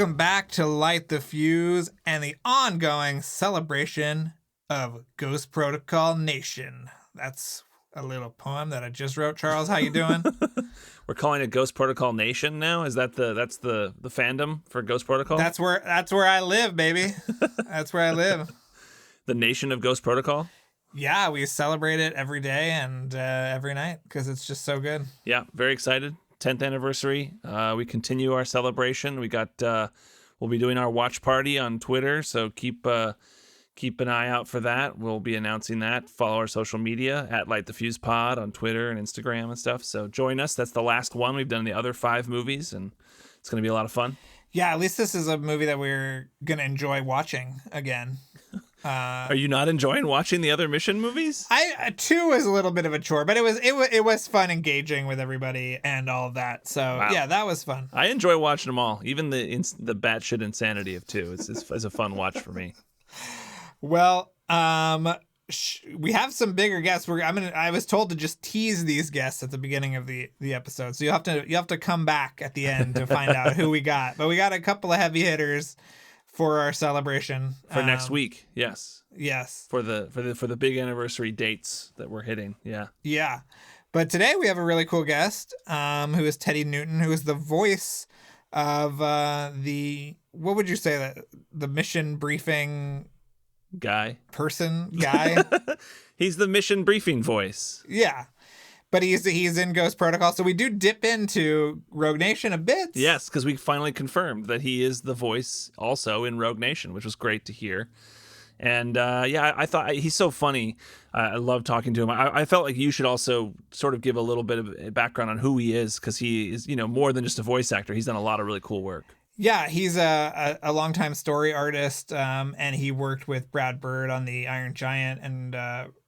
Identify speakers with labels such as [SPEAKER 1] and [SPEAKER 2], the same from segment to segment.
[SPEAKER 1] Welcome back to Light the Fuse and the ongoing celebration of Ghost Protocol Nation. That's a little poem that I just wrote. Charles, how you doing?
[SPEAKER 2] We're calling it Ghost Protocol Nation now? Is that that's the fandom for Ghost Protocol?
[SPEAKER 1] That's where I live, baby. That's where I live.
[SPEAKER 2] The nation of Ghost Protocol?
[SPEAKER 1] Yeah, we celebrate it every day and every night because it's just so good.
[SPEAKER 2] Yeah, very excited. 10th anniversary. We continue our celebration. We got we'll be doing our watch party on Twitter, so keep an eye out for that. We'll be announcing that. Follow our social media at LightTheFuse-Pod on Twitter and Instagram and stuff. So join us. That's the last one. We've done the other 5 movies, and it's going to be a lot of fun.
[SPEAKER 1] Yeah, at least this is a movie that we're going to enjoy watching again.
[SPEAKER 2] Are you not enjoying watching the other Mission movies?
[SPEAKER 1] 2 was a little bit of a chore, but it was fun engaging with everybody and all of that. So wow. Yeah, that was fun.
[SPEAKER 2] I enjoy watching them all, even the batshit insanity of 2. It's a fun watch for me.
[SPEAKER 1] Well, we have some bigger guests. I was told to just tease these guests at the beginning of the episode, so you have to come back at the end to find out who we got. But we got a couple of heavy hitters for our celebration
[SPEAKER 2] for next week. Yes.
[SPEAKER 1] For
[SPEAKER 2] the big anniversary dates that we're hitting.
[SPEAKER 1] Yeah. But today we have a really cool guest, who is Teddy Newton, who is the voice of what would you say, the mission briefing
[SPEAKER 2] guy. He's the mission briefing voice.
[SPEAKER 1] Yeah. But he's in Ghost Protocol, so we do dip into Rogue Nation a bit.
[SPEAKER 2] Yes, because we finally confirmed that he is the voice also in Rogue Nation, which was great to hear. And I thought he's so funny. I love talking to him. I felt like you should also sort of give a little bit of background on who he is, because he is, more than just a voice actor. He's done a lot of really cool work.
[SPEAKER 1] Yeah, he's a longtime story artist, and he worked with Brad Bird on The Iron Giant and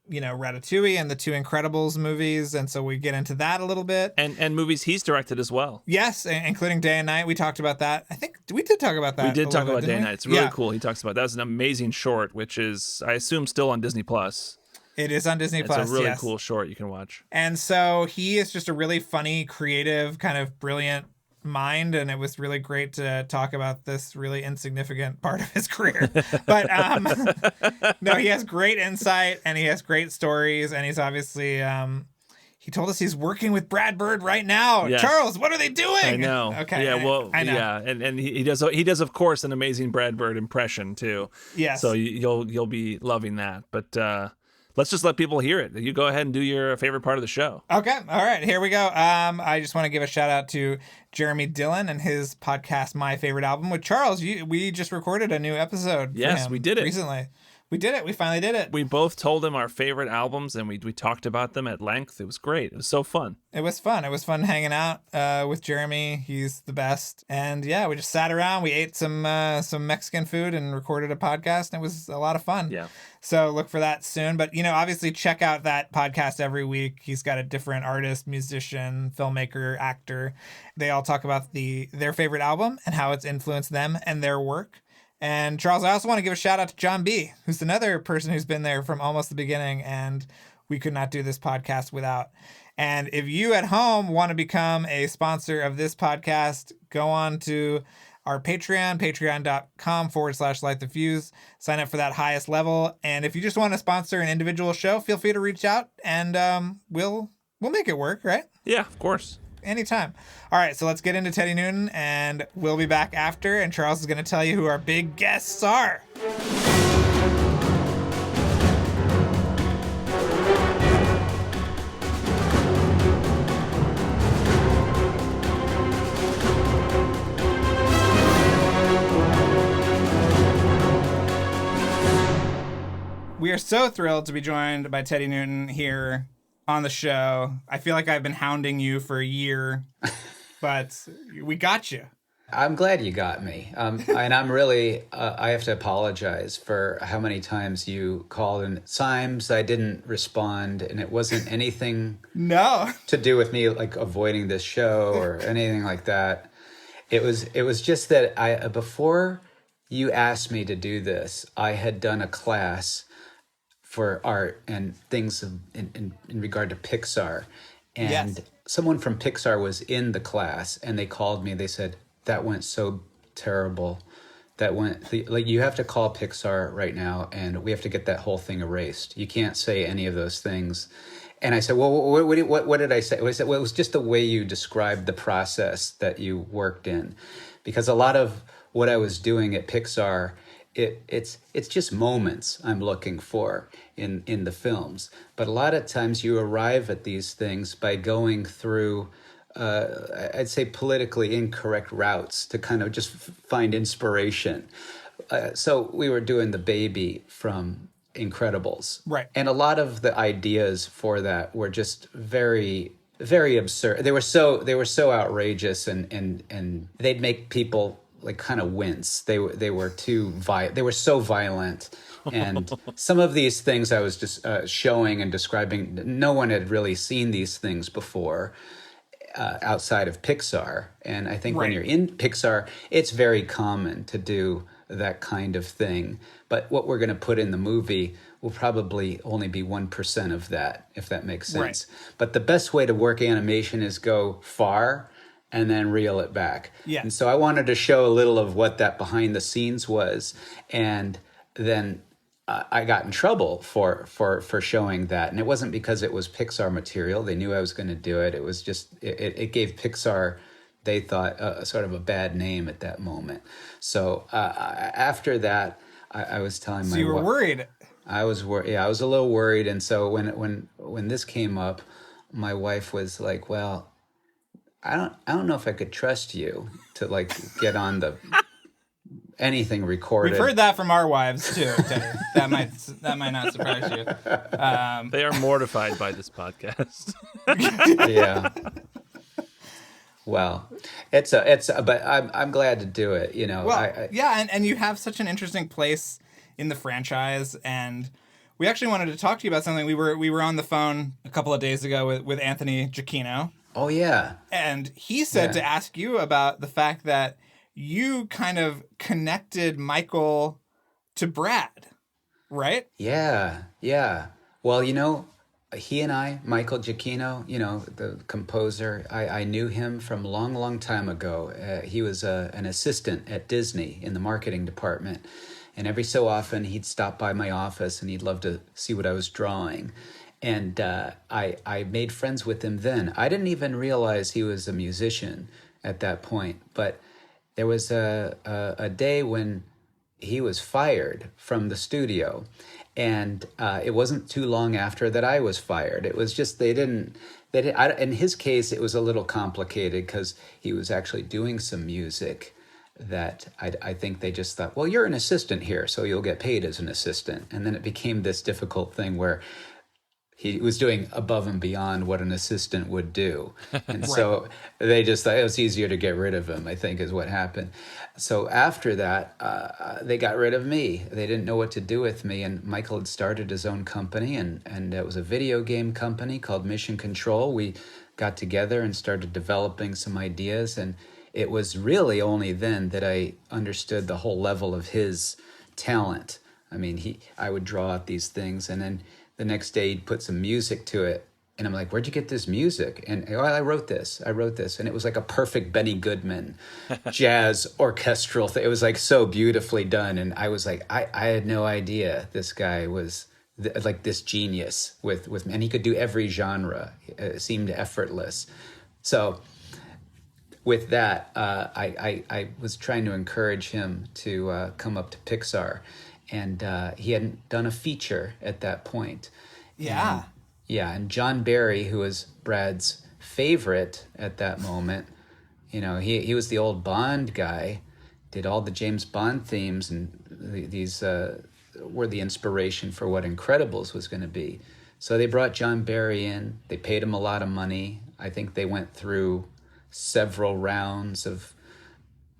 [SPEAKER 1] Ratatouille and the 2 Incredibles movies, and so we get into that a little bit.
[SPEAKER 2] And movies he's directed as well.
[SPEAKER 1] Yes, including Day and Night. We talked about that. I think we did talk about that.
[SPEAKER 2] We did talk about Day and Night. It's really
[SPEAKER 1] yeah.
[SPEAKER 2] cool. He talks about that. That's an amazing short, which is, I assume, still on Disney Plus.
[SPEAKER 1] It is on Disney Plus.
[SPEAKER 2] It's a really cool short you can watch.
[SPEAKER 1] And so he is just a really funny, creative, kind of brilliant mind, and it was really great to talk about this really insignificant part of his career. But no, he has great insight and he has great stories, and he's obviously he told us he's working with Brad Bird right now. Yes. Charles, what are they doing?
[SPEAKER 2] I know.
[SPEAKER 1] Okay.
[SPEAKER 2] Yeah, well,
[SPEAKER 1] I know.
[SPEAKER 2] Yeah, and he does of course an amazing Brad Bird impression too.
[SPEAKER 1] Yes.
[SPEAKER 2] So you'll be loving that. But let's just let people hear it. You go ahead and do your favorite part of the show.
[SPEAKER 1] Okay. All right. Here we go. I just want to give a shout out to Jeremy Dillon and his podcast, My Favorite Album with Charles. We just recorded a new episode.
[SPEAKER 2] Yes, we did it
[SPEAKER 1] recently. We did it. We finally did it.
[SPEAKER 2] We both told him our favorite albums, and we talked about them at length. It was great. It was so fun.
[SPEAKER 1] It was fun. It was fun hanging out with Jeremy. He's the best. And yeah, we just sat around. We ate some Mexican food and recorded a podcast, and it was a lot of fun.
[SPEAKER 2] Yeah.
[SPEAKER 1] So look for that soon. But, obviously check out that podcast every week. He's got a different artist, musician, filmmaker, actor. They all talk about their favorite album and how it's influenced them and their work. And Charles, I also want to give a shout out to John B., who's another person who's been there from almost the beginning, and we could not do this podcast without. And if you at home want to become a sponsor of this podcast, go on to our Patreon, patreon.com/lightthefuse. Sign up for that highest level. And if you just want to sponsor an individual show, feel free to reach out, and we'll make it work, right?
[SPEAKER 2] Yeah, of course.
[SPEAKER 1] Anytime. All right, so let's get into Teddy Newton, and we'll be back after, and Charles is going to tell you who our big guests are. We are so thrilled to be joined by Teddy Newton here on the show. I feel like I've been hounding you for a year, but we got you.
[SPEAKER 3] I'm glad you got me. And I'm really, I have to apologize for how many times you called, and times I didn't respond, and it wasn't anything to do with me like avoiding this show or anything like that. It was just that before you asked me to do this, I had done a class for art and things in regard to Pixar. And someone from Pixar was in the class, and they called me. They said, that went so terrible that like you have to call Pixar right now and we have to get that whole thing erased. You can't say any of those things. And I said, well, what did I say? I said, well, it was just the way you described the process that you worked in. Because a lot of what I was doing at Pixar, it's just moments I'm looking for in the films. But a lot of times you arrive at these things by going through, I'd say, politically incorrect routes to kind of just find inspiration. So we were doing The Baby from Incredibles.
[SPEAKER 1] Right.
[SPEAKER 3] And a lot of the ideas for that were just very, very absurd. They were so outrageous and they'd make people like kind of wince. They were they were so violent. And some of these things I was just showing and describing, no one had really seen these things before outside of Pixar. And I think when you're in Pixar, it's very common to do that kind of thing. But what we're going to put in the movie will probably only be 1% of that, if that makes sense. Right. But the best way to work animation is go far and then reel it back. Yeah. And so I wanted to show a little of what that behind the scenes was. And then I got in trouble for showing that. And it wasn't because it was Pixar material. They knew I was going to do it. It was just, it gave Pixar, they thought, sort of a bad name at that moment. So after that, I was telling
[SPEAKER 1] So you were worried.
[SPEAKER 3] I was worried. Yeah, I was a little worried. And so when this came up, my wife was like, well, I don't know if I could trust you to like get on the anything recorded.
[SPEAKER 1] We've heard that from our wives too, Teddy. That might not surprise you.
[SPEAKER 2] They are mortified by this podcast.
[SPEAKER 3] Yeah. Well, but I'm glad to do it. You know.
[SPEAKER 1] Well, and you have such an interesting place in the franchise, and we actually wanted to talk to you about something. We were on the phone a couple of days ago with Anthony Giacchino.
[SPEAKER 3] Oh yeah.
[SPEAKER 1] And he said to ask you about the fact that you kind of connected Michael to Brad, right?
[SPEAKER 3] Yeah. Well, he and I, Michael Giacchino, the composer, I knew him from a long, long time ago. He was an assistant at Disney in the marketing department. And every so often he'd stop by my office and he'd love to see what I was drawing. And I made friends with him then. I didn't even realize he was a musician at that point. But there was a day when he was fired from the studio. And it wasn't too long after that I was fired. It was just in his case, it was a little complicated because he was actually doing some music that I think they just thought, well, you're an assistant here, so you'll get paid as an assistant. And then it became this difficult thing where he was doing above and beyond what an assistant would do. And so they just thought it was easier to get rid of him, I think is what happened. So after that, they got rid of me. They didn't know what to do with me. And Michael had started his own company, and it was a video game company called Mission Control. We got together and started developing some ideas. And it was really only then that I understood the whole level of his talent. I mean, I would draw out these things, and then the next day he'd put some music to it. And I'm like, where'd you get this music? And I wrote this. And it was like a perfect Benny Goodman jazz orchestral thing. It was like so beautifully done. And I was like, I had no idea this guy was like this genius with and he could do every genre. It seemed effortless. So with that, I was trying to encourage him to come up to Pixar. And he hadn't done a feature at that point.
[SPEAKER 1] Yeah.
[SPEAKER 3] And John Barry, who was Brad's favorite at that moment, he was the old Bond guy, did all the James Bond themes, and these were the inspiration for what Incredibles was going to be. So they brought John Barry in. They paid him a lot of money. I think they went through several rounds of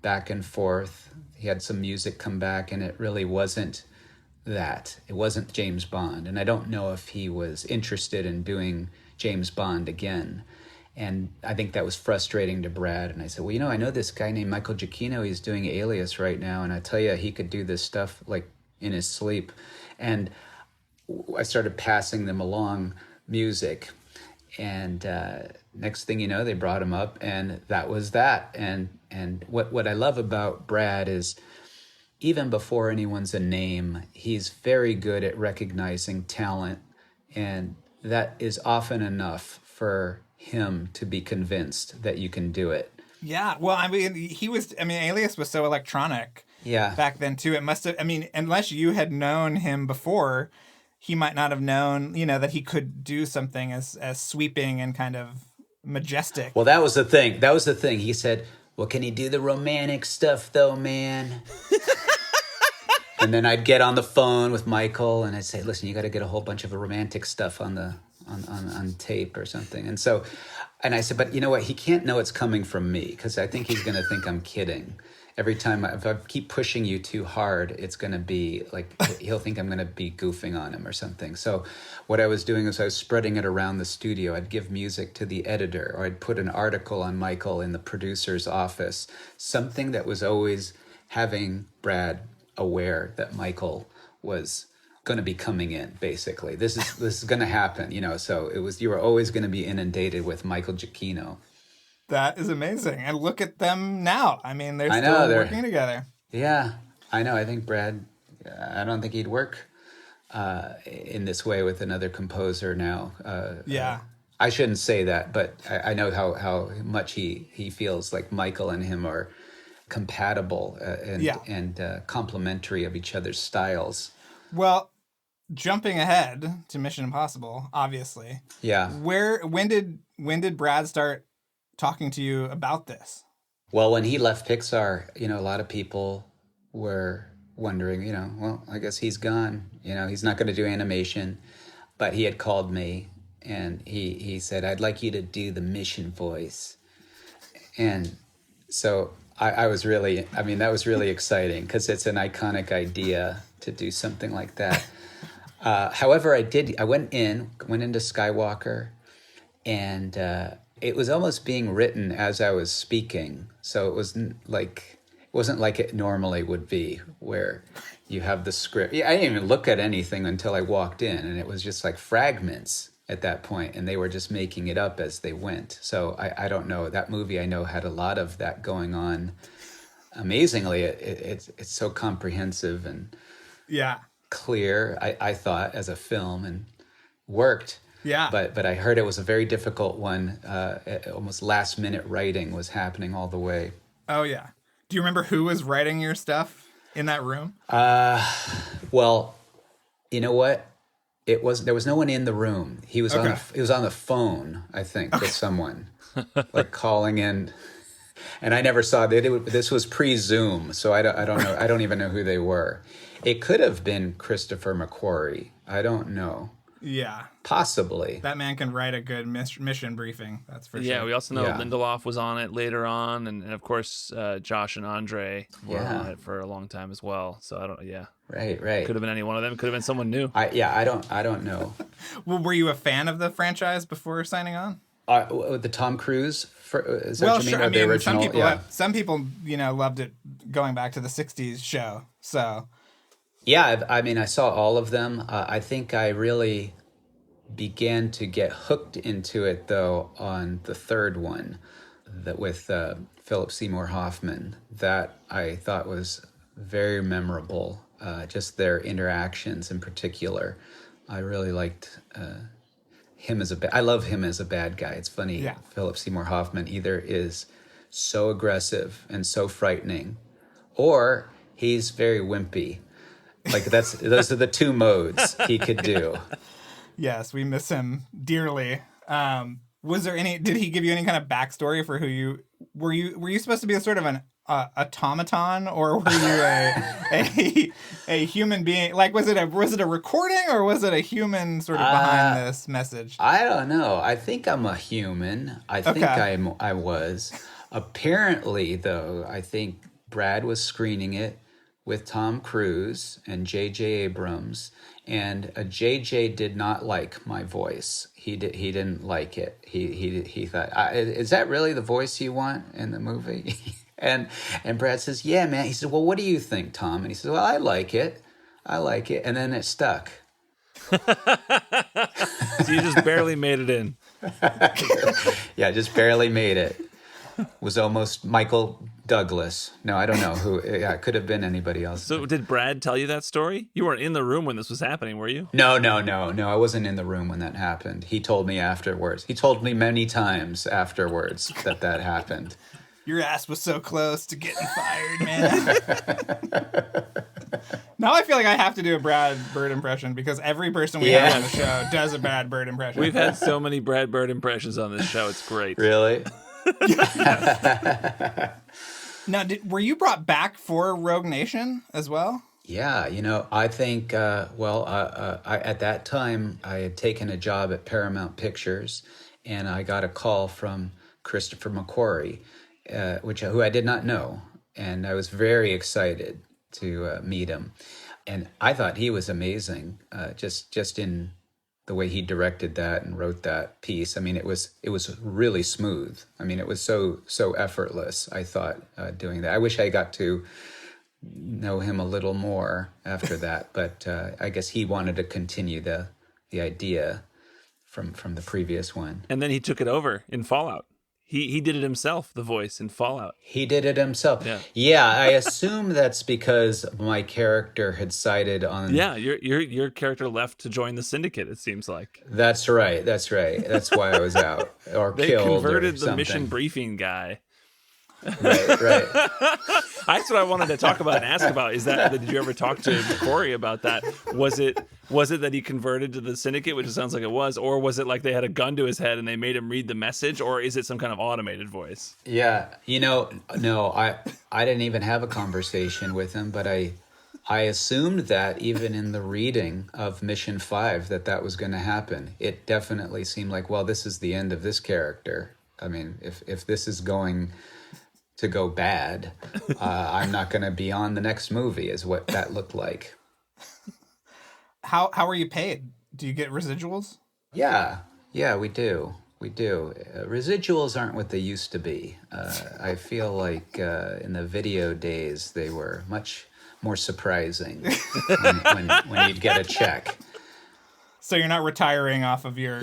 [SPEAKER 3] back and forth. He had some music come back, and it really wasn't that. It wasn't James Bond. And I don't know if he was interested in doing James Bond again. And I think that was frustrating to Brad. And I said, well, I know this guy named Michael Giacchino. He's doing Alias right now. And I tell you, he could do this stuff like in his sleep. And I started passing them along music. And next thing you know, they brought him up, and that was that. And what I love about Brad is, even before anyone's a name, he's very good at recognizing talent, and that is often enough for him to be convinced that you can do it.
[SPEAKER 1] Yeah, well, I mean, Alias was so electronic back then, too. It must have, unless you had known him before, he might not have known, that he could do something as sweeping and kind of majestic.
[SPEAKER 3] Well, that was the thing. He said, well, can he do the romantic stuff, though, man? And then I'd get on the phone with Michael, and I'd say, listen, you got to get a whole bunch of romantic stuff on tape or something. And I said, but you know what? He can't know it's coming from me, because I think he's going to think I'm kidding. Every time, if I keep pushing you too hard, it's going to be like, he'll think I'm going to be goofing on him or something. So what I was doing is I was spreading it around the studio. I'd give music to the editor, or I'd put an article on Michael in the producer's office, something that was always having Brad aware that Michael was going to be coming in. Basically, this is going to happen, so you were always going to be inundated with Michael Giacchino.
[SPEAKER 1] That is amazing. And look at them now. They're still working together.
[SPEAKER 3] Yeah, I know. I think Brad, I don't think he'd work in this way with another composer now. I shouldn't say that, but I know how much he feels like Michael and him are compatible and complementary of each other's styles.
[SPEAKER 1] Well, jumping ahead to Mission Impossible, obviously.
[SPEAKER 3] Yeah.
[SPEAKER 1] When did Brad start talking to you about this?
[SPEAKER 3] Well, when he left Pixar, a lot of people were wondering, well, I guess he's gone. He's not going to do animation. But he had called me, and he said, I'd like you to do the Mission voice. And so I was really, that was really exciting, because it's an iconic idea to do something like that. However, I went into Skywalker, and it was almost being written as I was speaking. So it wasn't like it normally would be, where you have the script. I didn't even look at anything until I walked in, and it was just like fragments at that point, and they were just making it up as they went. So I don't know. That movie, I know, had a lot of that going on. Amazingly, it's so comprehensive and clear, I thought, as a film, and worked.
[SPEAKER 1] Yeah.
[SPEAKER 3] But I heard it was a very difficult one. Almost last minute writing was happening all the way.
[SPEAKER 1] Oh, yeah. Do you remember who was writing your stuff in that room?
[SPEAKER 3] Well, you know what? There was no one in the room. He was on the phone, I think, with someone, like calling in. And I never saw that. This was pre-Zoom, so I don't know. I don't even know who they were. It could have been Christopher McQuarrie. I don't know.
[SPEAKER 1] Yeah.
[SPEAKER 3] Possibly.
[SPEAKER 1] That man can write a good mission briefing, that's for sure.
[SPEAKER 2] Yeah, we also know Lindelof was on it later on, and of course, Josh and Andre were on it for a long time as well. So Right. Could have been any one of them. Could have been someone new.
[SPEAKER 3] I don't know.
[SPEAKER 1] Well, were you a fan of the franchise before signing on?
[SPEAKER 3] The Tom Cruise? Is that what you mean? Or the original?
[SPEAKER 1] Some people, loved it going back to the 60s show, so...
[SPEAKER 3] Yeah, I saw all of them. I think I really began to get hooked into it, though, on the third one, that with Philip Seymour Hoffman. That I thought was very memorable, just their interactions in particular. I really liked him I love him as a bad guy. It's funny, Philip Seymour Hoffman either is so aggressive and so frightening, or he's very wimpy. Like those are the two modes he could do.
[SPEAKER 1] Yes, we miss him dearly. Was there did he give you any kind of backstory for who you were? You supposed to be a sort of an automaton, or were you a human being? Like, was it a recording, or was it a human sort of behind this message?
[SPEAKER 3] I don't know. I think I'm a human. I think I was. Apparently, though, I think Brad was screening it with Tom Cruise and J.J. Abrams, and JJ did not like my voice. He didn't like it. He thought, is that really the voice you want in the movie? and Brad says, yeah, man. He said, well, what do you think, Tom? And he said, well, I like it. And then it stuck.
[SPEAKER 2] So you just barely made it in.
[SPEAKER 3] Yeah, just barely made it. Was almost Michael Douglas. No, I don't know who. Yeah, it could have been anybody else.
[SPEAKER 2] So did Brad tell you that story? You weren't in the room when this was happening, were you?
[SPEAKER 3] No. I wasn't in the room when that happened. He told me afterwards. He told me many times afterwards that happened.
[SPEAKER 1] Your ass was so close to getting fired, man. Now I feel like I have to do a Brad Bird impression because every person we have on the show does a Brad Bird impression.
[SPEAKER 2] We've had so many Brad Bird impressions on this show. It's great.
[SPEAKER 3] Really?
[SPEAKER 1] Now, were you brought back for Rogue Nation as well?
[SPEAKER 3] Yeah, I think, at that time, I had taken a job at Paramount Pictures, and I got a call from Christopher McQuarrie, who I did not know, and I was very excited to meet him. And I thought he was amazing, just in the way he directed that and wrote that piece. I mean, it was really smooth. I mean, it was so effortless, I thought, doing that. I wish I got to know him a little more after that, but I guess he wanted to continue the idea from the previous one.
[SPEAKER 2] And then he took it over in Fallout. He did it himself, the voice in Fallout.
[SPEAKER 3] He did it himself.
[SPEAKER 2] Yeah,
[SPEAKER 3] I assume that's because my character had sided on...
[SPEAKER 2] Yeah, your character left to join the Syndicate, it seems like.
[SPEAKER 3] That's right. That's why I was out or
[SPEAKER 2] they
[SPEAKER 3] killed. They
[SPEAKER 2] converted the mission briefing guy.
[SPEAKER 3] Right.
[SPEAKER 2] That's what I wanted to talk about and ask about. Did you ever talk to Corey about that? Was it that he converted to the Syndicate, which it sounds like it was, or was it like they had a gun to his head and they made him read the message, or is it some kind of automated voice?
[SPEAKER 3] Yeah, no, I didn't even have a conversation with him, but I assumed that even in the reading of Mission 5 that was going to happen. It definitely seemed like, well, this is the end of this character. I mean, if this is going to go bad, I'm not going to be on the next movie, is what that looked like.
[SPEAKER 1] How are you paid? Do you get residuals?
[SPEAKER 3] Yeah, we do. Residuals aren't what they used to be. I feel like in the video days, they were much more surprising when you'd get a check.
[SPEAKER 1] So you're not retiring off of your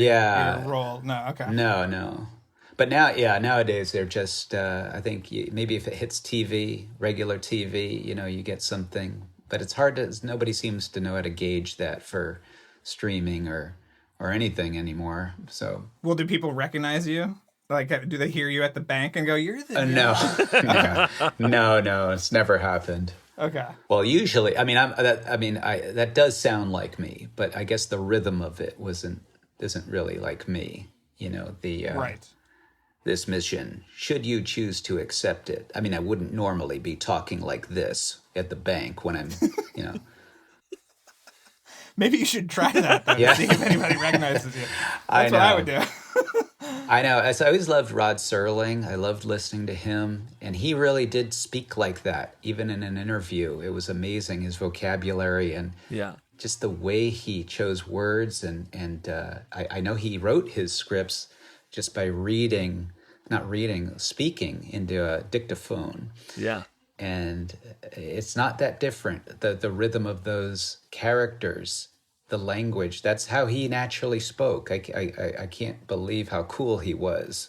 [SPEAKER 1] role? No, okay.
[SPEAKER 3] No. But nowadays they're just, I think maybe if it hits TV, regular TV, you get something. But it's hard nobody seems to know how to gauge that for streaming or anything anymore. So.
[SPEAKER 1] Well, do people recognize you? Like, do they hear you at the bank and go, "You're the guy"?
[SPEAKER 3] No, it's never happened.
[SPEAKER 1] Okay.
[SPEAKER 3] Well, usually, that does sound like me, but I guess the rhythm of it isn't really like me.
[SPEAKER 1] Right.
[SPEAKER 3] This mission, should you choose to accept it. I mean, I wouldn't normally be talking like this at the bank when I'm,
[SPEAKER 1] Maybe you should try that, though, to see if anybody recognizes you. That's what I would do.
[SPEAKER 3] I know. I always loved Rod Serling. I loved listening to him. And he really did speak like that, even in an interview. It was amazing, his vocabulary and just the way he chose words. And I know he wrote his scripts just by speaking into a dictaphone.
[SPEAKER 2] Yeah.
[SPEAKER 3] And it's not that different. The rhythm of those characters, the language, that's how he naturally spoke. I can't believe how cool he was.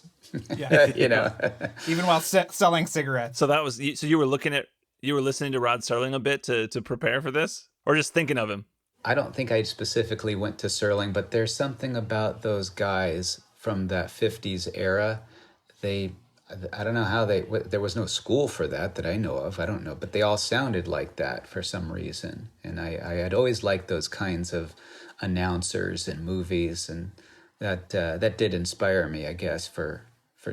[SPEAKER 1] Yeah. Even while selling cigarettes.
[SPEAKER 2] So you were listening to Rod Serling a bit to prepare for this, or just thinking of him?
[SPEAKER 3] I don't think I specifically went to Serling, but there's something about those guys from that 50s era. I don't know how there was no school for that I know of. I don't know, but they all sounded like that for some reason. And I had always liked those kinds of announcers in movies, and that did inspire me, I guess, for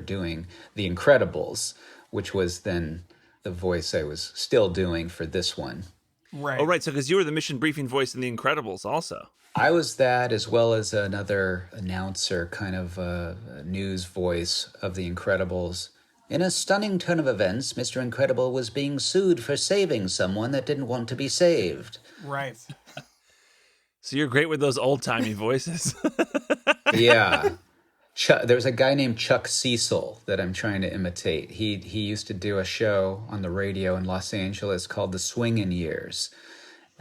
[SPEAKER 3] doing The Incredibles, which was then the voice I was still doing for this one.
[SPEAKER 1] Right.
[SPEAKER 2] Oh, right. So because you were the mission briefing voice in The Incredibles also.
[SPEAKER 3] I was that, as well as another announcer, kind of a news voice of The Incredibles. In a stunning turn of events, Mr. Incredible was being sued for saving someone that didn't want to be saved.
[SPEAKER 1] Right.
[SPEAKER 2] So you're great with those old-timey voices.
[SPEAKER 3] Yeah. There's a guy named Chuck Cecil that I'm trying to imitate. He used to do a show on the radio in Los Angeles called The Swingin' Years.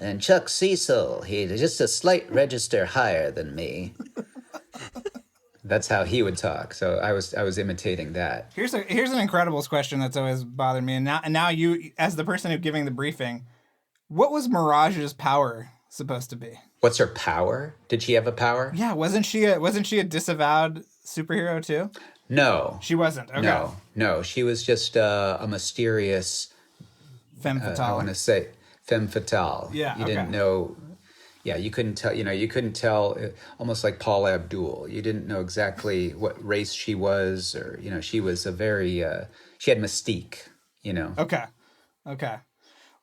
[SPEAKER 3] And Chuck Cecil, he's just a slight register higher than me. That's how he would talk. So I was imitating that.
[SPEAKER 1] Here's an Incredibles question that's always bothered me. And now you, as the person who's giving the briefing, what was Mirage's power supposed to be?
[SPEAKER 3] What's her power? Did she have a power?
[SPEAKER 1] Yeah, wasn't she a disavowed superhero too?
[SPEAKER 3] No.
[SPEAKER 1] She wasn't. Okay.
[SPEAKER 3] No. She was just a mysterious
[SPEAKER 1] femme fatale.
[SPEAKER 3] I want to say femme fatale.
[SPEAKER 1] Yeah.
[SPEAKER 3] You didn't know. Yeah, you couldn't tell. You couldn't tell. Almost like Paula Abdul. You didn't know exactly what race she was, or she was a very. She had mystique.
[SPEAKER 1] Okay.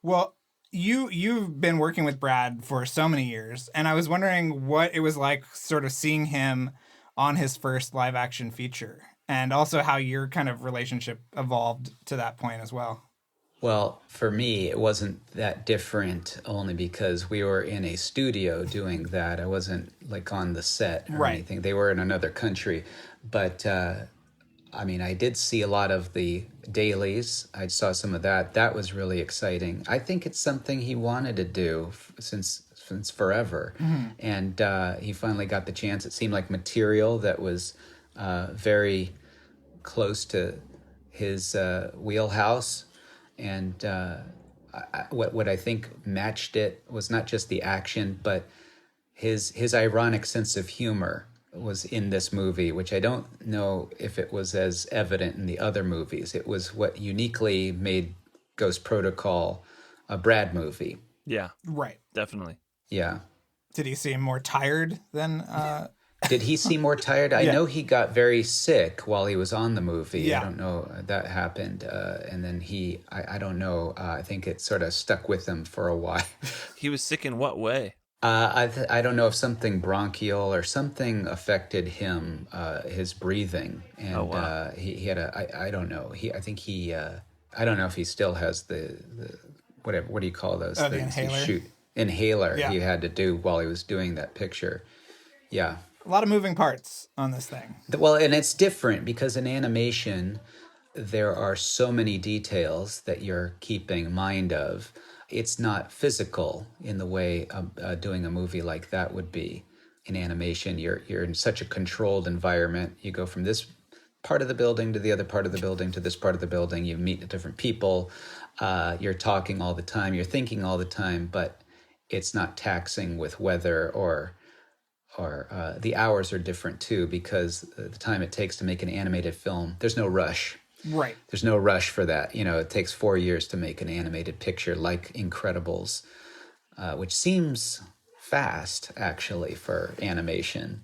[SPEAKER 1] Well, you've been working with Brad for so many years, and I was wondering what it was like, sort of seeing him on his first live action feature, and also how your kind of relationship evolved to that point as well.
[SPEAKER 3] Well, for me, it wasn't that different only because we were in a studio doing that. I wasn't like on the set or anything. They were in another country. But, I did see a lot of the dailies. I saw some of that. That was really exciting. I think it's something he wanted to do since forever. Mm-hmm. And he finally got the chance. It seemed like material that was very close to his wheelhouse. And what I think matched it was not just the action, but his ironic sense of humor was in this movie, which I don't know if it was as evident in the other movies. It was what uniquely made Ghost Protocol a Brad movie.
[SPEAKER 2] Yeah.
[SPEAKER 1] Right.
[SPEAKER 2] Definitely.
[SPEAKER 3] Yeah.
[SPEAKER 1] Did he seem more tired than...
[SPEAKER 3] Did he seem more tired? I know he got very sick while he was on the movie.
[SPEAKER 1] Yeah.
[SPEAKER 3] I don't know that happened. And then I don't know. I think it sort of stuck with him for a while.
[SPEAKER 2] He was sick in what way?
[SPEAKER 3] I don't know if something bronchial or something affected him, his breathing. And he had I don't know. I don't know if he still has the whatever. What do you call those things?
[SPEAKER 1] The inhaler?
[SPEAKER 3] Inhaler he had to do while he was doing that picture. Yeah.
[SPEAKER 1] A lot of moving parts on this thing.
[SPEAKER 3] Well, and it's different because in animation, there are so many details that you're keeping mind of. It's not physical in the way doing a movie like that would be. In animation, you're in such a controlled environment. You go from this part of the building to the other part of the building to this part of the building. You meet different people. You're talking all the time. You're thinking all the time, but it's not taxing with weather or the hours are different too, because the time it takes to make an animated film, there's no rush.
[SPEAKER 1] Right.
[SPEAKER 3] There's no rush for that. It takes 4 years to make an animated picture like Incredibles, which seems fast actually for animation.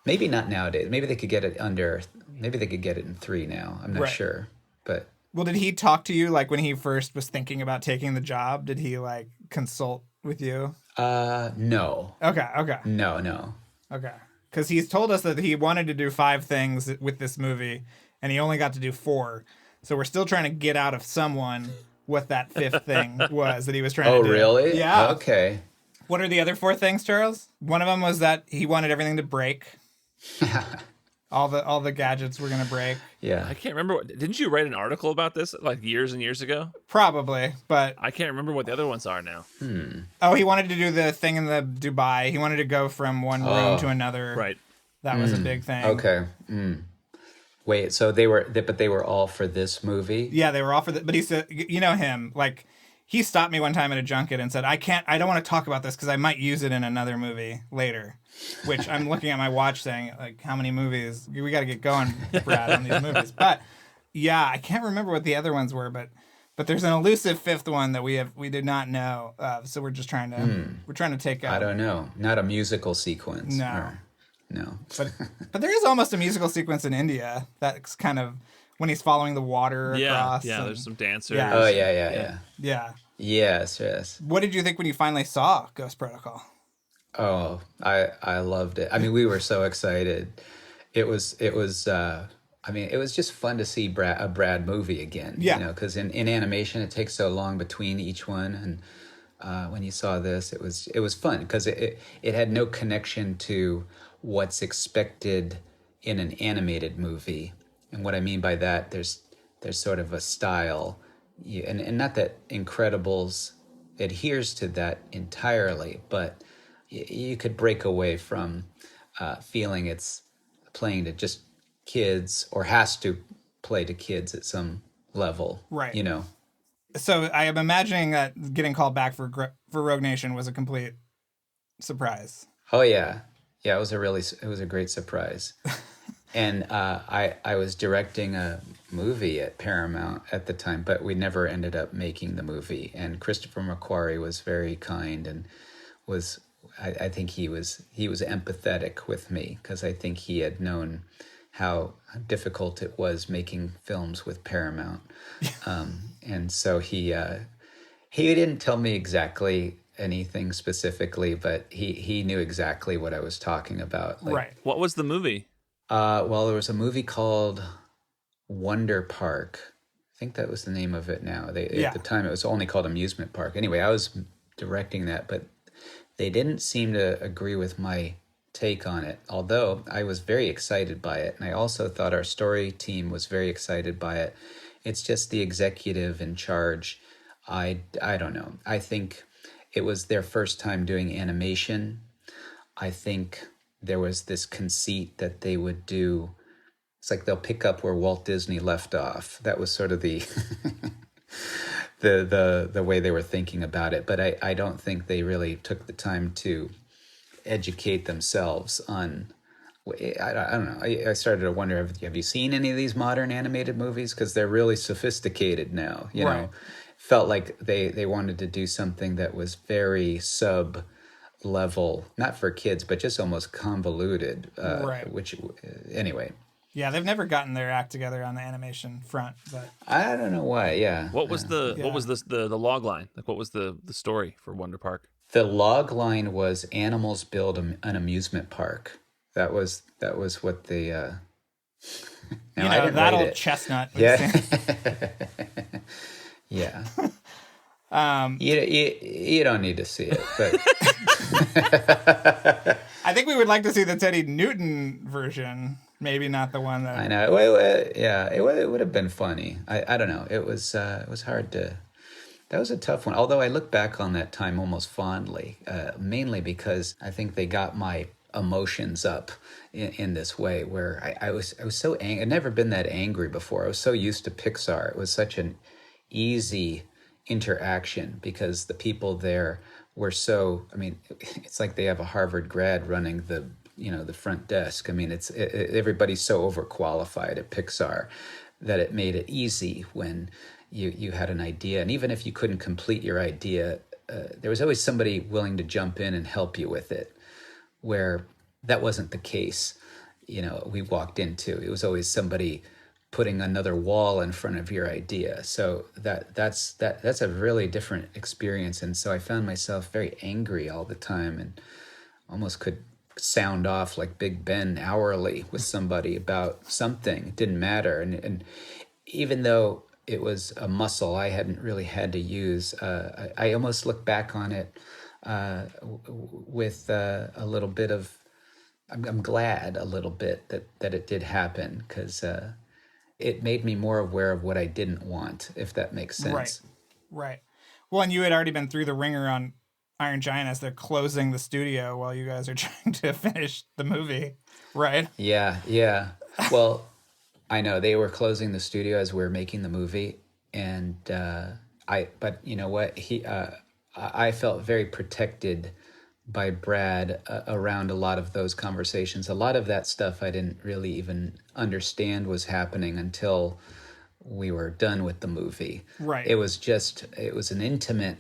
[SPEAKER 3] Maybe not nowadays. Maybe they could get it in 3 now. I'm not sure. But
[SPEAKER 1] well, did he talk to you like when he first was thinking about taking the job? Did he like consult with you?
[SPEAKER 3] No.
[SPEAKER 1] Okay.
[SPEAKER 3] No.
[SPEAKER 1] Okay. Because he's told us that he wanted to do 5 things with this movie, and he only got to do 4. So we're still trying to get out of someone what that 5th thing was that he was trying to do.
[SPEAKER 3] Oh, really?
[SPEAKER 1] Yeah.
[SPEAKER 3] Okay.
[SPEAKER 1] What are the other 4 things, Charles? One of them was that he wanted everything to break. All the gadgets were going to break.
[SPEAKER 3] Yeah.
[SPEAKER 2] I can't remember. Didn't you write an article about this like years and years ago?
[SPEAKER 1] Probably, but...
[SPEAKER 2] I can't remember what the other ones are now.
[SPEAKER 1] Oh, he wanted to do the thing in the Dubai. He wanted to go from one room to another.
[SPEAKER 2] Right.
[SPEAKER 1] That was a big thing.
[SPEAKER 3] Okay. Wait, so they were all for this movie?
[SPEAKER 1] Yeah, they were all for but he said, you know him, like... He stopped me one time at a junket and said, I don't want to talk about this because I might use it in another movie later. Which I'm looking at my watch saying, like, how many movies? We got to get going, Brad, on these movies. But, yeah, I can't remember what the other ones were, but there's an elusive 5th one that we did not know. So we're just trying to take out.
[SPEAKER 3] I don't know. Not a musical sequence.
[SPEAKER 1] No.
[SPEAKER 3] No.
[SPEAKER 1] But there is almost a musical sequence in India that's kind of... When he's following the water across.
[SPEAKER 2] Yeah, there's some dancers.
[SPEAKER 3] Yeah. Oh, yeah. Yes.
[SPEAKER 1] What did you think when you finally saw Ghost Protocol?
[SPEAKER 3] Oh, I loved it. I mean, we were so excited. It was just fun to see a Brad movie again.
[SPEAKER 1] Yeah.
[SPEAKER 3] Because in animation, it takes so long between each one. And when you saw this, it was fun because it had no connection to what's expected in an animated movie. And what I mean by that, there's sort of a style, and not that Incredibles adheres to that entirely, but you could break away from feeling it's playing to just kids, or has to play to kids at some level.
[SPEAKER 1] Right.
[SPEAKER 3] You know.
[SPEAKER 1] So I am imagining that getting called back for Rogue Nation was a complete surprise.
[SPEAKER 3] Oh yeah, it was a great surprise. And I was directing a movie at Paramount at the time, but we never ended up making the movie. And Christopher McQuarrie was very kind and I think he was empathetic with me, because I think he had known how difficult it was making films with Paramount. And so he didn't tell me exactly anything specifically, but he knew exactly what I was talking about. Like,
[SPEAKER 1] right.
[SPEAKER 2] What was the movie?
[SPEAKER 3] Well, there was a movie called Wonder Park. I think that was the name of it now. At the time, it was only called Amusement Park. Anyway, I was directing that, but they didn't seem to agree with my take on it, although I was very excited by it. And I also thought our story team was very excited by it. It's just the executive in charge. I don't know. I think it was their first time doing animation. I think there was this conceit that they would do. It's like they'll pick up where Walt Disney left off. That was sort of the the way they were thinking about it. But I don't think they really took the time to educate themselves on. I don't know. I started to wonder, have you seen any of these modern animated movies? Because they're really sophisticated now. You know, felt like they wanted to do something that was very sub level, not for kids, but just almost convoluted. Which anyway.
[SPEAKER 1] Yeah, they've never gotten their act together on the animation front, but
[SPEAKER 3] I don't know why. Yeah.
[SPEAKER 2] What was the log line? Like, what was the story for Wonder Park?
[SPEAKER 3] The log line was animals build an amusement park. That was what the.
[SPEAKER 1] Now, that old chestnut.
[SPEAKER 3] Yeah. Yeah. You don't need to see it, but
[SPEAKER 1] I think we would like to see the Teddy Newton version. Maybe not the one that
[SPEAKER 3] I know. It would have been funny. I don't know. It was hard to. That was a tough one. Although I look back on that time almost fondly, mainly because I think they got my emotions up in this way, where I was so angry. I'd never been that angry before. I was so used to Pixar. It was such an easy interaction because the people there were so. I mean, it's like they have a Harvard grad running the front desk. I mean, everybody's so overqualified at Pixar that it made it easy when you had an idea. And even if you couldn't complete your idea, there was always somebody willing to jump in and help you with it, where that wasn't the case. We walked into. It was always somebody putting another wall in front of your idea. So that's a really different experience. And so I found myself very angry all the time and almost could sound off like Big Ben hourly with somebody about something. It didn't matter. And even though it was a muscle I hadn't really had to use, I almost look back on it with a little bit of, I'm glad a little bit that it did happen, because it made me more aware of what I didn't want, if that makes sense.
[SPEAKER 1] Right. Well, and you had already been through the ringer on Iron Giant as they're closing the studio while you guys are trying to finish the movie, right?
[SPEAKER 3] Yeah. Well, I know they were closing the studio as we were making the movie, and but you know what? I felt very protected by Brad around a lot of those conversations. A lot of that stuff I didn't really even understand was happening until we were done with the movie.
[SPEAKER 1] Right.
[SPEAKER 3] It was an intimate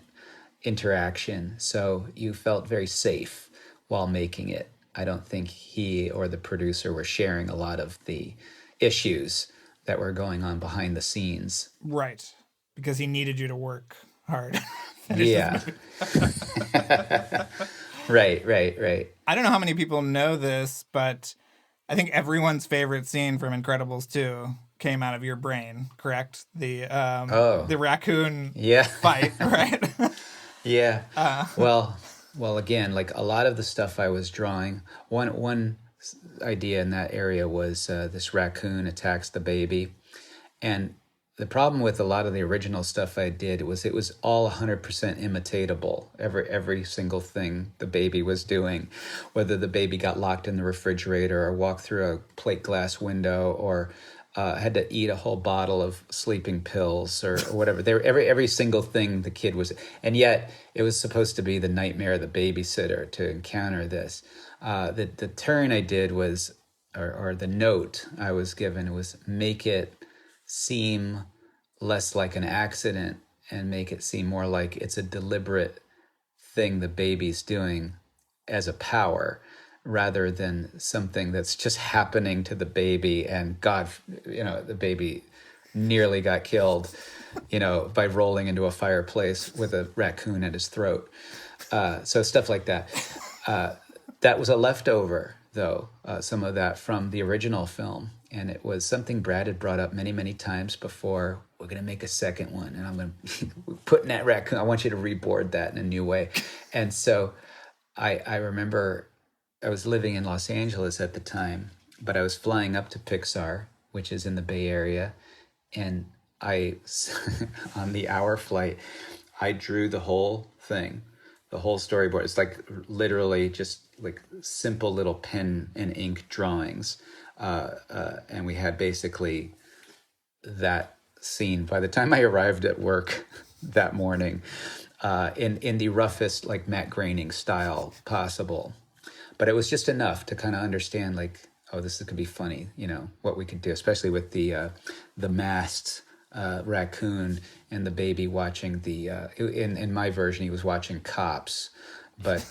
[SPEAKER 3] interaction, so you felt very safe while making it. I don't think he or the producer were sharing a lot of the issues that were going on behind the scenes.
[SPEAKER 1] Right. Because he needed you to work hard.
[SPEAKER 3] Yeah. Right.
[SPEAKER 1] I don't know how many people know this, but I think everyone's favorite scene from Incredibles 2 came out of your brain, correct? The raccoon fight, right?
[SPEAKER 3] Yeah. Well, again, like a lot of the stuff I was drawing, one idea in that area was this raccoon attacks the baby, and the problem with a lot of the original stuff I did was it was all 100% imitatable. Every single thing the baby was doing, whether the baby got locked in the refrigerator or walked through a plate glass window or had to eat a whole bottle of sleeping pills or whatever. Every single thing the kid was, and yet it was supposed to be the nightmare of the babysitter to encounter this. The turn I did was, or the note I was given was make it seem less like an accident and make it seem more like it's a deliberate thing the baby's doing as a power rather than something that's just happening to the baby and God, the baby nearly got killed, by rolling into a fireplace with a raccoon at his throat. So stuff like that. That was a leftover, though, some of that from the original film. And it was something Brad had brought up many, many times before. We're going to make a second one. And I'm going to put in that raccoon. I want you to reboard that in a new way. And so I remember I was living in Los Angeles at the time, but I was flying up to Pixar, which is in the Bay Area. And on the hour flight, I drew the whole thing, the whole storyboard. It's like literally just like simple little pen and ink drawings. And we had basically that scene by the time I arrived at work that morning, in the roughest, like Matt Groening style possible. But it was just enough to kind of understand, like, oh, this could be funny, what we could do, especially with the masked raccoon and the baby watching in my version, he was watching Cops, but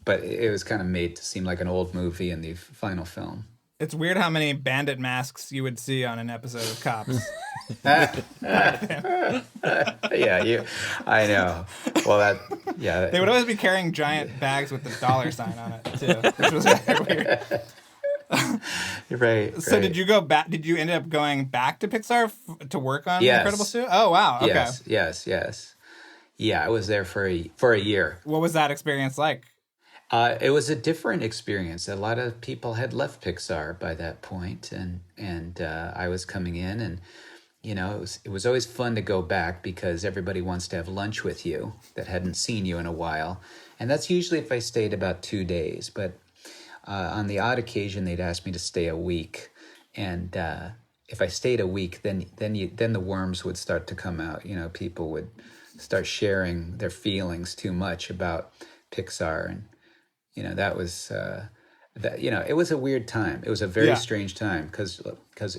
[SPEAKER 3] but it was kind of made to seem like an old movie in the final film.
[SPEAKER 1] It's weird how many bandit masks you would see on an episode of Cops.
[SPEAKER 3] Yeah, I know. Well,
[SPEAKER 1] they would always be carrying giant bags with the $sign on it too, which was very weird.
[SPEAKER 3] Right.
[SPEAKER 1] So did you go back? Did you end up going back to Pixar to work on The Incredibles 2? Oh wow. Okay.
[SPEAKER 3] Yes. Yeah, I was there for a year.
[SPEAKER 1] What was that experience like?
[SPEAKER 3] It was a different experience. A lot of people had left Pixar by that point, and I was coming in, and it was always fun to go back because everybody wants to have lunch with you that hadn't seen you in a while, and that's usually if I stayed about 2 days. But on the odd occasion, they'd ask me to stay a week, and if I stayed a week, then the worms would start to come out. People would start sharing their feelings too much about Pixar, and that was it was a weird time. It was a very strange time because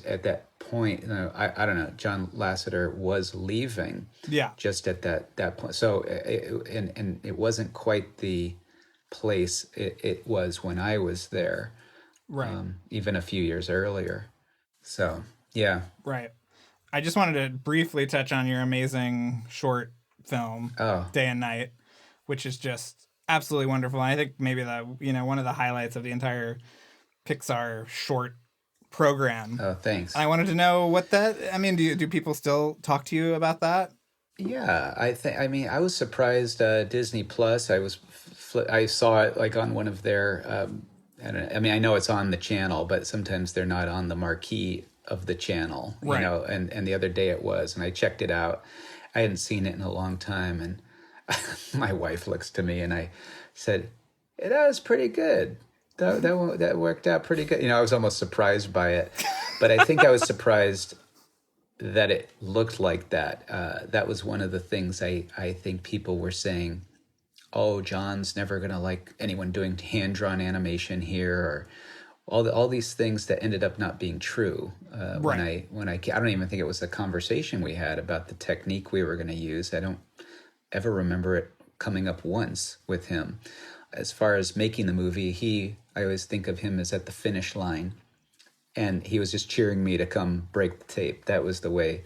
[SPEAKER 3] at that point, I don't know, John Lasseter was leaving. Yeah. Just at that point, so it wasn't quite the place it was when I was there. Right. Even a few years earlier. So yeah.
[SPEAKER 1] Right. I just wanted to briefly touch on your amazing short film, Day and Night, which is just absolutely wonderful. And I think maybe one of the highlights of the entire Pixar short program.
[SPEAKER 3] Oh, thanks.
[SPEAKER 1] I wanted to know do people still talk to you about that?
[SPEAKER 3] Yeah, I was surprised. Disney Plus, I saw it like on one of their, I know it's on the channel, but sometimes they're not on the marquee of the channel, right. And the other day it was, and I checked it out. I hadn't seen it in a long time, and my wife looks to me and I said, that was pretty good. That worked out pretty good. I was almost surprised by it, but I think I was surprised that it looked like that. That was one of the things I think people were saying, oh, John's never going to like anyone doing hand-drawn animation here, or all these things that ended up not being true. Right. When I don't even think it was a conversation we had about the technique we were going to use. I don't ever remember it coming up once with him. As far as making the movie, I always think of him as at the finish line, and he was just cheering me to come break the tape. That was the way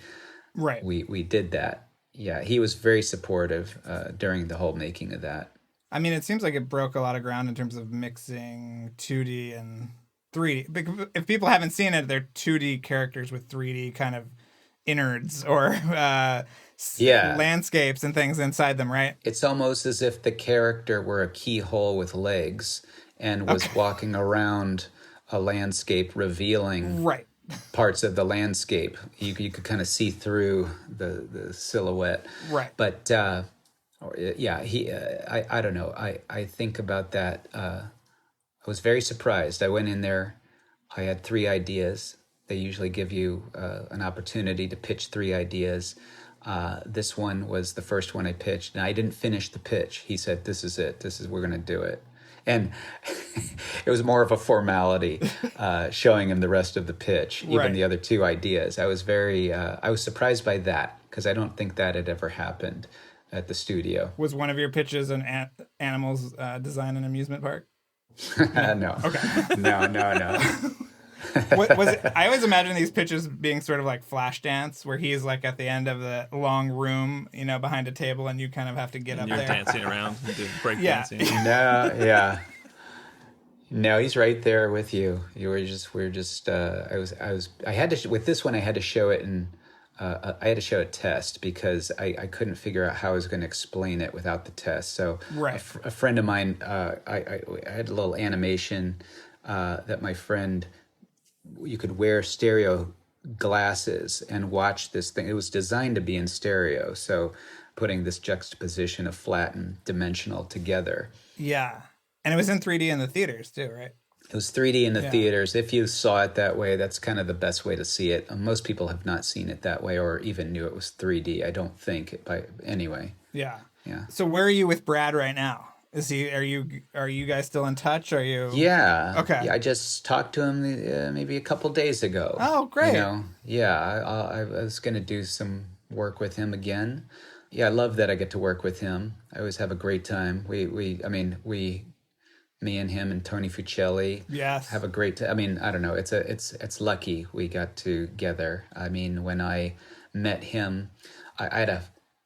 [SPEAKER 3] we did that. Yeah, he was very supportive during the whole making of that.
[SPEAKER 1] I mean, it seems like it broke a lot of ground in terms of mixing 2D and 3D. If people haven't seen it, they're 2D characters with 3D kind of innards or landscapes and things inside them, right?
[SPEAKER 3] It's almost as if the character were a keyhole with legs and was walking around a landscape revealing parts of the landscape. You could kind of see through the silhouette.
[SPEAKER 1] Right.
[SPEAKER 3] But I don't know. I think about that. I was very surprised. I went in there. I had 3 ideas. They usually give you an opportunity to pitch 3 ideas. This one was the first one I pitched, and I didn't finish the pitch. He said, "This is it. We're going to do it." And it was more of a formality, showing him the rest of the pitch, even the other 2 ideas. I was surprised by that, because I don't think that had ever happened at the studio.
[SPEAKER 1] Was one of your pitches an animals design an amusement park?
[SPEAKER 3] No.
[SPEAKER 1] Okay.
[SPEAKER 3] No.
[SPEAKER 1] Was it, I always imagine these pitches being sort of like Flashdance, where he's like at the end of the long room, behind a table, and you kind of have to get up
[SPEAKER 2] You're
[SPEAKER 1] there.
[SPEAKER 2] dancing around, break dancing.
[SPEAKER 3] No, he's right there with you. With this one, I had to show it I had to show a test, because I couldn't figure out how I was going to explain it without the test. So a friend of mine, I had a little animation that my friend, you could wear stereo glasses and watch this thing. It was designed to be in stereo, so putting this juxtaposition of flat and dimensional together.
[SPEAKER 1] Yeah. And it was in 3D in the theaters too, right?
[SPEAKER 3] It was 3D in the theaters. If you saw it that way, that's kind of the best way to see it. Most people have not seen it that way, or even knew it was 3D. I don't think, anyway.
[SPEAKER 1] Yeah.
[SPEAKER 3] Yeah.
[SPEAKER 1] So where are you with Brad right now? Are you guys still in touch? Are you?
[SPEAKER 3] Yeah.
[SPEAKER 1] Okay.
[SPEAKER 3] Yeah, I just talked to him maybe a couple days ago.
[SPEAKER 1] Oh, great.
[SPEAKER 3] I was going to do some work with him again. Yeah, I love that I get to work with him. I always have a great time. Me and him and Tony Fuccelli have a great time. I mean, I don't know. It's lucky we got together. I mean, when I met him, I had an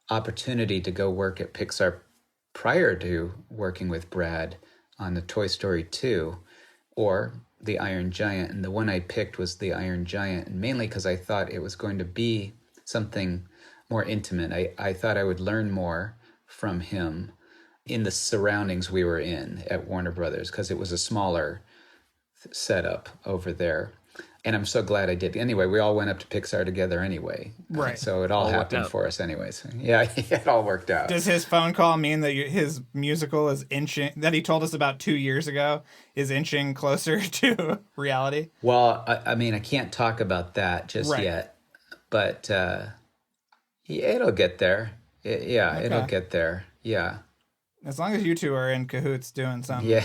[SPEAKER 3] opportunity to go work at Pixar prior to working with Brad on the Toy Story 2 or the Iron Giant. And the one I picked was the Iron Giant, and mainly because I thought it was going to be something more intimate. I thought I would learn more from him in the surroundings we were in at Warner Brothers, because it was a smaller setup over there. And I'm so glad I did. Anyway, we all went up to Pixar together anyway.
[SPEAKER 1] Right.
[SPEAKER 3] So it all happened for us anyways. Yeah, it all worked out.
[SPEAKER 1] Does his phone call mean that his musical is inching, that he told us about 2 years ago, is inching closer to reality?
[SPEAKER 3] Well, I mean, I can't talk about that just yet. But it'll get there. It'll get there. Yeah.
[SPEAKER 1] As long as you two are in cahoots doing something.
[SPEAKER 3] Yeah.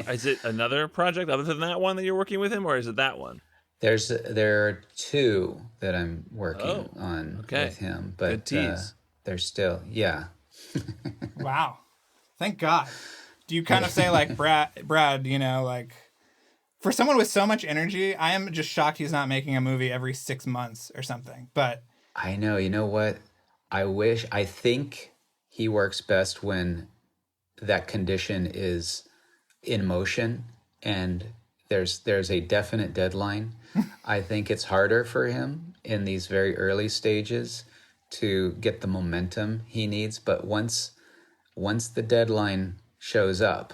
[SPEAKER 2] Is it another project other than that one that you're working with him, or is it that one?
[SPEAKER 3] There are 2 that I'm working on with him, but
[SPEAKER 2] good tease.
[SPEAKER 3] They're still,
[SPEAKER 1] Wow. Thank God. Do you kind of say like, Brad, like, for someone with so much energy, I am just shocked he's not making a movie every 6 months or something. But
[SPEAKER 3] I know, you know what? I think he works best when that condition is in motion and there's a definite deadline. I think it's harder for him in these very early stages to get the momentum he needs. But once the deadline shows up,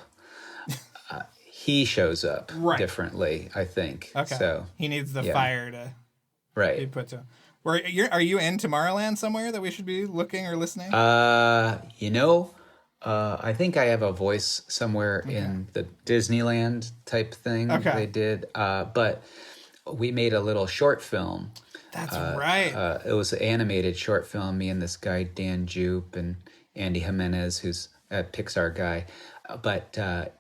[SPEAKER 3] he shows up differently, I think.
[SPEAKER 1] Okay.
[SPEAKER 3] So
[SPEAKER 1] he needs the fire to be put to him. Are you in Tomorrowland somewhere that we should be looking or listening?
[SPEAKER 3] I think I have a voice somewhere in the Disneyland type thing they did. But we made a little short film.
[SPEAKER 1] That's right.
[SPEAKER 3] It was an animated short film, me and this guy, Dan Jupe, and Andy Jimenez, who's a Pixar guy. But I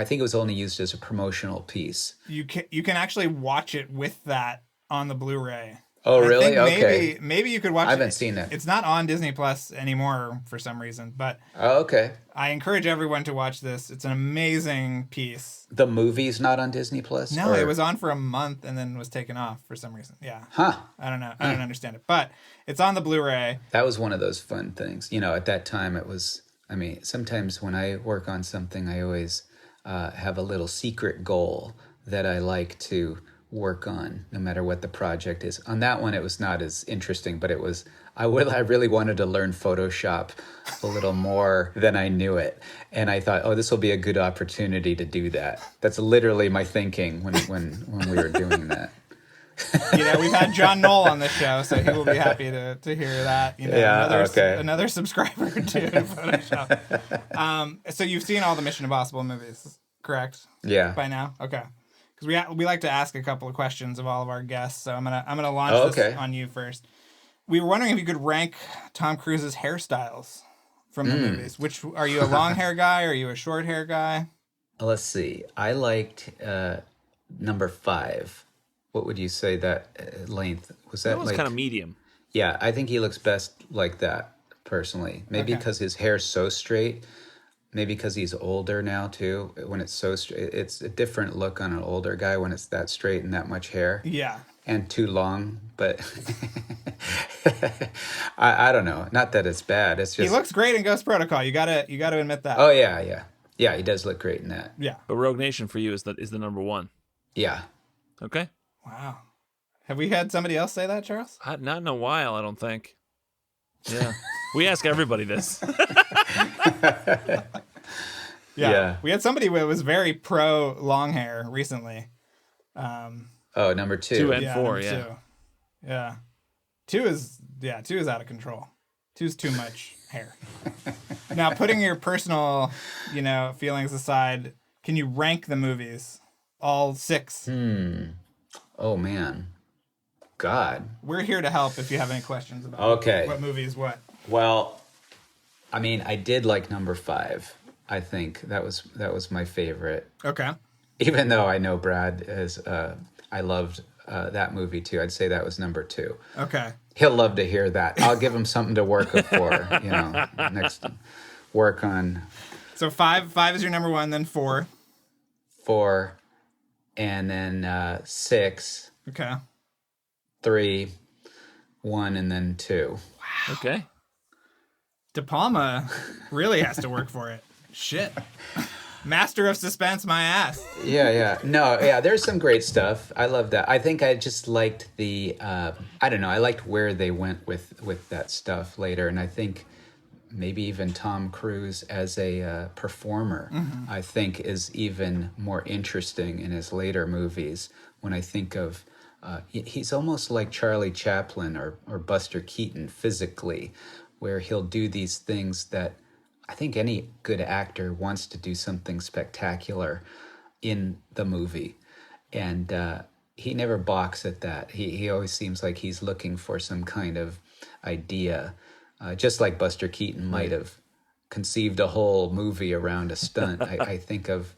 [SPEAKER 3] think it was only used as a promotional piece.
[SPEAKER 1] You can actually watch it with that on the Blu-ray.
[SPEAKER 3] Oh, really? Okay.
[SPEAKER 1] Maybe you could watch it.
[SPEAKER 3] I haven't seen it.
[SPEAKER 1] It's not on Disney Plus anymore for some reason, but
[SPEAKER 3] okay.
[SPEAKER 1] I encourage everyone to watch this. It's an amazing piece.
[SPEAKER 3] The movie's not on Disney Plus?
[SPEAKER 1] No, it was on for a month and then was taken off for some reason. Yeah.
[SPEAKER 3] Huh.
[SPEAKER 1] I don't know. I don't understand it, but it's on the Blu-ray.
[SPEAKER 3] That was one of those fun things. At that time it was, sometimes when I work on something, I always have a little secret goal that I like to work on, no matter what the project is. On that one, it was not as interesting, but I really wanted to learn Photoshop a little more than I knew it. And I thought, oh, this will be a good opportunity to do that. That's literally my thinking when we were doing that.
[SPEAKER 1] We've had John Knoll on the show, so he will be happy to hear that. Another subscriber to Photoshop. So you've seen all the Mission Impossible movies, correct?
[SPEAKER 3] Yeah.
[SPEAKER 1] By now, okay. Because we like to ask a couple of questions of all of our guests, so I'm gonna launch this on you first. We were wondering if you could rank Tom Cruise's hairstyles from the movies. Which are you, a long hair guy? Or are you a short hair guy?
[SPEAKER 3] Let's see. I liked number 5. What would you say that length was? That
[SPEAKER 2] was kind of medium.
[SPEAKER 3] Yeah, I think he looks best like that personally. Maybe because his hair's so straight. Maybe because he's older now too. When it's so straight, it's a different look on an older guy when it's that straight and that much hair.
[SPEAKER 1] Yeah.
[SPEAKER 3] And too long, but I don't know. Not that it's bad. It's just
[SPEAKER 1] he looks great in Ghost Protocol. You gotta admit that.
[SPEAKER 3] Oh yeah. He does look great in that.
[SPEAKER 1] Yeah.
[SPEAKER 2] But Rogue Nation for you is the number 1.
[SPEAKER 3] Yeah.
[SPEAKER 2] Okay.
[SPEAKER 1] Wow. Have we had somebody else say that, Charles?
[SPEAKER 2] Not in a while, I don't think. Yeah. We ask everybody this.
[SPEAKER 1] Yeah. We had somebody who was very pro long hair recently.
[SPEAKER 3] Number 2.
[SPEAKER 2] 2 and 4, yeah.
[SPEAKER 1] 2. Yeah. 2 is out of control. 2's too much hair. Now, putting your personal, feelings aside, can you rank the movies? All 6.
[SPEAKER 3] Oh man. God.
[SPEAKER 1] We're here to help if you have any questions about what movie is what.
[SPEAKER 3] Well, I mean, I did like number 5. I think that was my favorite.
[SPEAKER 1] Okay.
[SPEAKER 3] Even though I know Brad is, I loved that movie too. I'd say that was number 2.
[SPEAKER 1] Okay.
[SPEAKER 3] He'll love to hear that. I'll give him something to work for, next work on.
[SPEAKER 1] So 5 is your number 1, then 4.
[SPEAKER 3] 4, and then 6.
[SPEAKER 1] Okay.
[SPEAKER 3] 3, 1, and then 2.
[SPEAKER 2] Wow. Okay.
[SPEAKER 1] De Palma really has to work for it. Shit. Master of suspense, my ass.
[SPEAKER 3] Yeah. No, yeah, there's some great stuff. I love that. I think I just liked the, I don't know, I liked where they went with that stuff later. And I think maybe even Tom Cruise as a performer, I think is even more interesting in his later movies. When I think of, he's almost like Charlie Chaplin or Buster Keaton physically, where he'll do these things that I think any good actor wants to do something spectacular in the movie. And he never balks at that. He always seems like he's looking for some kind of idea, just like Buster Keaton might have conceived a whole movie around a stunt. I think of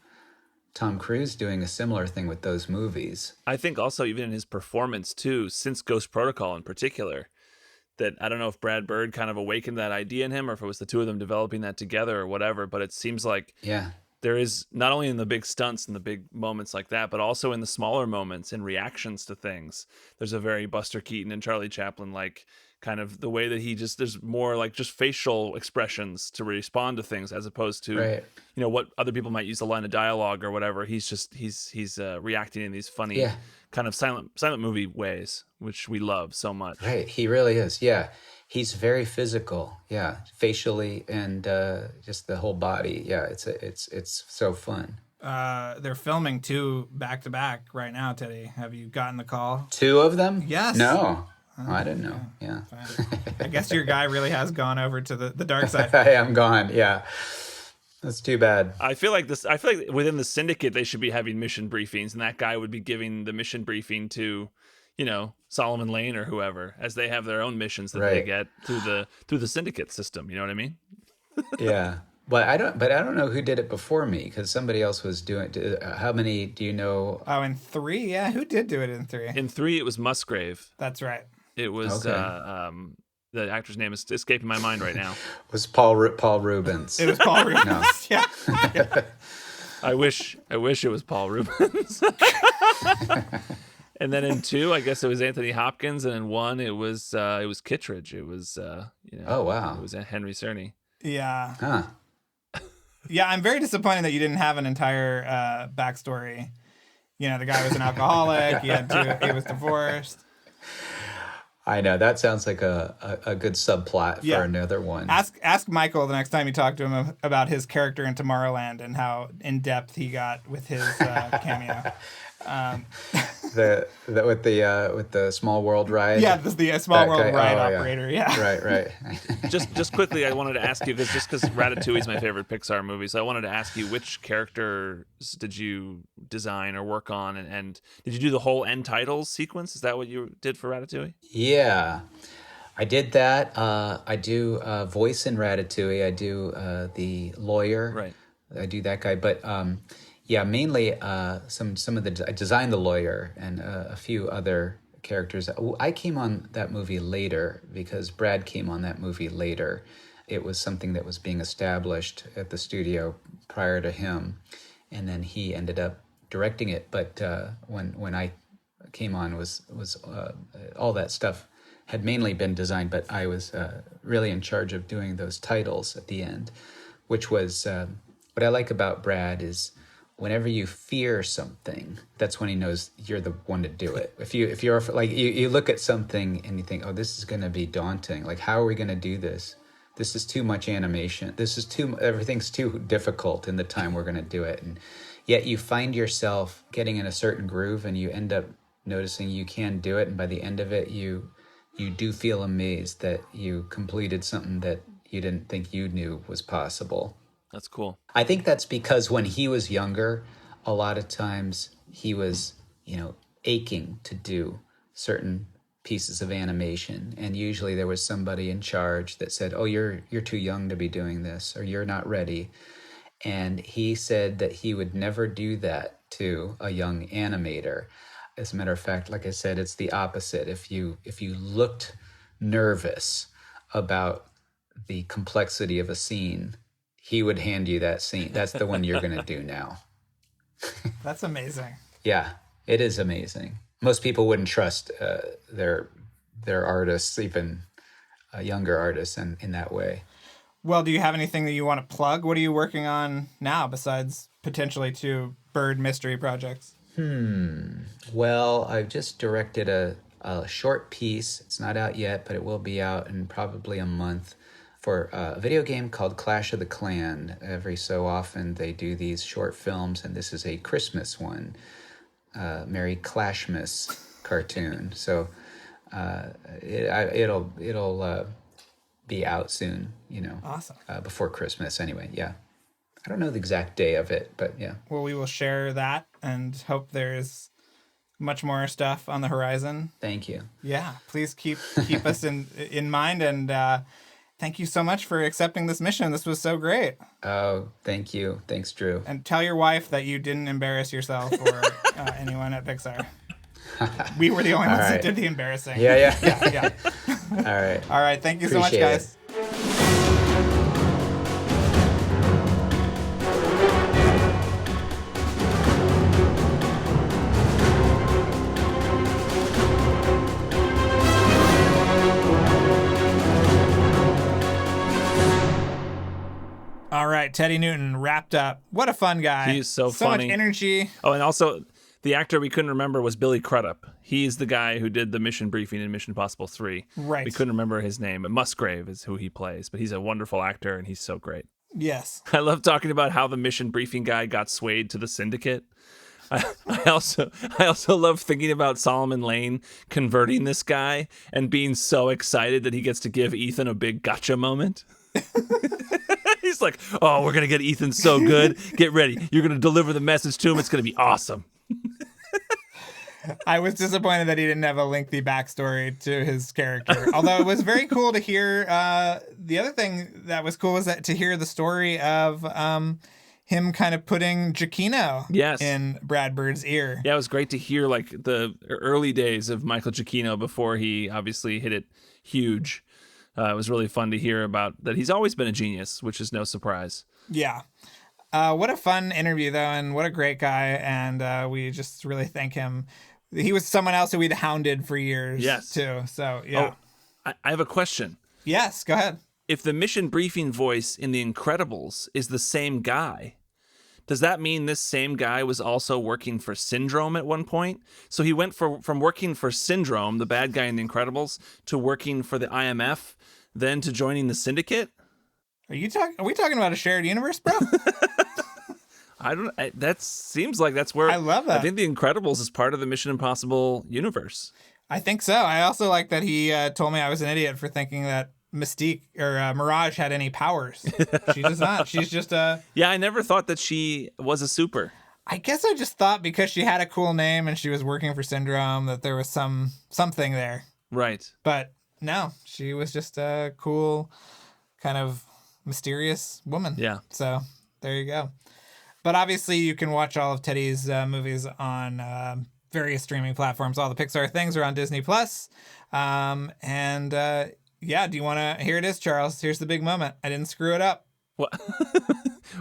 [SPEAKER 3] Tom Cruise doing a similar thing with those movies.
[SPEAKER 2] I think also even in his performance too, since Ghost Protocol in particular, that I don't know if Brad Bird kind of awakened that idea in him or if it was the two of them developing that together or whatever, but it seems like there is not only in the big stunts and the big moments like that, but also in the smaller moments and reactions to things. There's a very Buster Keaton and Charlie Chaplin like kind of the way that there's more like just facial expressions to respond to things as opposed to what other people might use a line of dialogue or whatever. He's reacting in these funny kind of silent movie ways, which we love so much.
[SPEAKER 3] Right, he really is. Yeah, he's very physical. Yeah, facially and just the whole body. Yeah, it's so fun.
[SPEAKER 1] They're filming 2 back to back right now, Teddy. Have you gotten the call?
[SPEAKER 3] 2 of them?
[SPEAKER 1] Yes.
[SPEAKER 3] No. I didn't know. Yeah.
[SPEAKER 1] I guess your guy really has gone over to the dark side.
[SPEAKER 3] I am gone. Yeah. That's too bad.
[SPEAKER 2] I feel like within the syndicate they should be having mission briefings, and that guy would be giving the mission briefing to, Solomon Lane or whoever, as they have their own missions that they get through the syndicate system. You know what I mean?
[SPEAKER 3] Yeah. But I don't know who did it before me, because somebody else was doing. How many do you know?
[SPEAKER 1] Oh, in 3, yeah. Who did do it in 3?
[SPEAKER 2] In 3, it was Musgrave.
[SPEAKER 1] That's right.
[SPEAKER 2] It was the actor's name is escaping my mind right now.
[SPEAKER 3] It was Paul Rubens.
[SPEAKER 1] It was Paul Rubens. No. Yeah.
[SPEAKER 2] I wish it was Paul Rubens. And then in 2, I guess it was Anthony Hopkins, and in 1, it was Kittredge. It was
[SPEAKER 3] oh wow,
[SPEAKER 2] it was Henry Cerny.
[SPEAKER 1] Yeah.
[SPEAKER 3] Huh.
[SPEAKER 1] Yeah, I'm very disappointed that you didn't have an entire backstory The guy was an alcoholic. He was divorced.
[SPEAKER 3] I know, that sounds like a good subplot for another one.
[SPEAKER 1] Ask Michael the next time you talk to him about his character in Tomorrowland and how in depth he got with his cameo.
[SPEAKER 3] With the Small World ride.
[SPEAKER 1] Yeah, the Small World ride operator. Yeah.
[SPEAKER 3] Right.
[SPEAKER 2] Just quickly, I wanted to ask you, because Ratatouille is my favorite Pixar movie, so I wanted to ask you, which characters did you design or work on, and did you do the whole end titles sequence? Is that what you did for Ratatouille?
[SPEAKER 3] Yeah, I did that. I do voice in Ratatouille. I do the lawyer.
[SPEAKER 2] Right.
[SPEAKER 3] I do that guy, but mainly some of the I designed the lawyer and a few other characters. I came on that movie later because Brad came on that movie later. It was something that was being established at the studio prior to him, and then he ended up directing it. But when I came on, was all that stuff had mainly been designed, but I was really in charge of doing those titles at the end, which was what I like about Brad is whenever you fear something, that's when he knows you're the one to do it. If you're like you look at something and you think, oh, this is going to be daunting. Like, how are we going to do this? This is too much animation. Everything's too difficult in the time we're going to do it. And yet you find yourself getting in a certain groove and you end up noticing you can do it. And by the end of it, you do feel amazed that you completed something that you didn't think you knew was possible.
[SPEAKER 2] That's cool.
[SPEAKER 3] I think that's because when he was younger, a lot of times he was, aching to do certain pieces of animation. And usually there was somebody in charge that said, oh, you're too young to be doing this, or you're not ready. And he said that he would never do that to a young animator. As a matter of fact, like I said, it's the opposite. If you looked nervous about the complexity of a scene, he would hand you that scene. That's the one you're going to do now.
[SPEAKER 1] That's amazing.
[SPEAKER 3] Yeah, it is amazing. Most people wouldn't trust their artists, even younger artists, in that way.
[SPEAKER 1] Well, do you have anything that you want to plug? What are you working on now besides potentially 2 bird mystery projects?
[SPEAKER 3] Well, I've just directed a short piece. It's not out yet, but it will be out in probably a month, for a video game called Clash of the Clan. Every so often they do these short films, and this is a Christmas one, Merry Clashmas cartoon. So it'll be out soon,
[SPEAKER 1] Awesome.
[SPEAKER 3] Before Christmas anyway. Yeah, I don't know the exact day of it, but yeah.
[SPEAKER 1] Well, we will share that and hope there's much more stuff on the horizon.
[SPEAKER 3] Thank you.
[SPEAKER 1] Yeah, please keep us in mind, and thank you so much for accepting this mission. This was so great.
[SPEAKER 3] Oh, thank you. Thanks, Drew.
[SPEAKER 1] And tell your wife that you didn't embarrass yourself or anyone at Pixar. We were the only ones that did the embarrassing.
[SPEAKER 3] Yeah.
[SPEAKER 1] All right. Thank you so much, guys. All right, Teddy Newton wrapped up. What a fun guy.
[SPEAKER 2] He's so funny.
[SPEAKER 1] So much energy.
[SPEAKER 2] Oh, and also the actor we couldn't remember was Billy Crudup. He's the guy who did the mission briefing in Mission Impossible 3.
[SPEAKER 1] Right.
[SPEAKER 2] We couldn't remember his name, but Musgrave is who he plays. But he's a wonderful actor, and he's so great.
[SPEAKER 1] Yes.
[SPEAKER 2] I love talking about how the mission briefing guy got swayed to the Syndicate. I also love thinking about Solomon Lane converting this guy and being so excited that he gets to give Ethan a big gotcha moment. He's like, oh, we're going to get Ethan so good. Get ready. You're going to deliver the message to him. It's going to be awesome.
[SPEAKER 1] I was disappointed that he didn't have a lengthy backstory to his character. Although it was very cool to hear. The other thing that was cool was that to hear the story of him kind of putting Giacchino in Brad Bird's ear.
[SPEAKER 2] Yeah, it was great to hear like the early days of Michael Giacchino before he obviously hit it huge. It was really fun to hear about that. He's always been a genius, which is no surprise.
[SPEAKER 1] Yeah. What a fun interview, though, and what a great guy. And we just really thank him. He was someone else who we'd hounded for years, too. So, yeah.
[SPEAKER 2] Oh, I have a question.
[SPEAKER 1] Yes, go ahead.
[SPEAKER 2] If the mission briefing voice in The Incredibles is the same guy, Does that mean this same guy was also working for Syndrome at one point? So he went from working for Syndrome, the bad guy in The Incredibles, to working for the IMF, then to joining the Syndicate?
[SPEAKER 1] Are we talking about a shared universe, bro?
[SPEAKER 2] That seems like that's where...
[SPEAKER 1] I love that.
[SPEAKER 2] I think The Incredibles is part of the Mission Impossible universe.
[SPEAKER 1] I think so. I also like that he told me I was an idiot for thinking that Mystique or Mirage had any powers. She does not. She's just a...
[SPEAKER 2] Yeah, I never thought that she was a super.
[SPEAKER 1] I guess I just thought because she had a cool name and she was working for Syndrome that there was something there.
[SPEAKER 2] Right.
[SPEAKER 1] But no, she was just a cool, kind of mysterious woman.
[SPEAKER 2] Yeah.
[SPEAKER 1] So there you go. But obviously you can watch all of Teddy's movies on various streaming platforms. All the Pixar things are on Disney+. Yeah, do you want to... Here it is, Charles. Here's the big moment. I didn't screw it up.
[SPEAKER 2] What?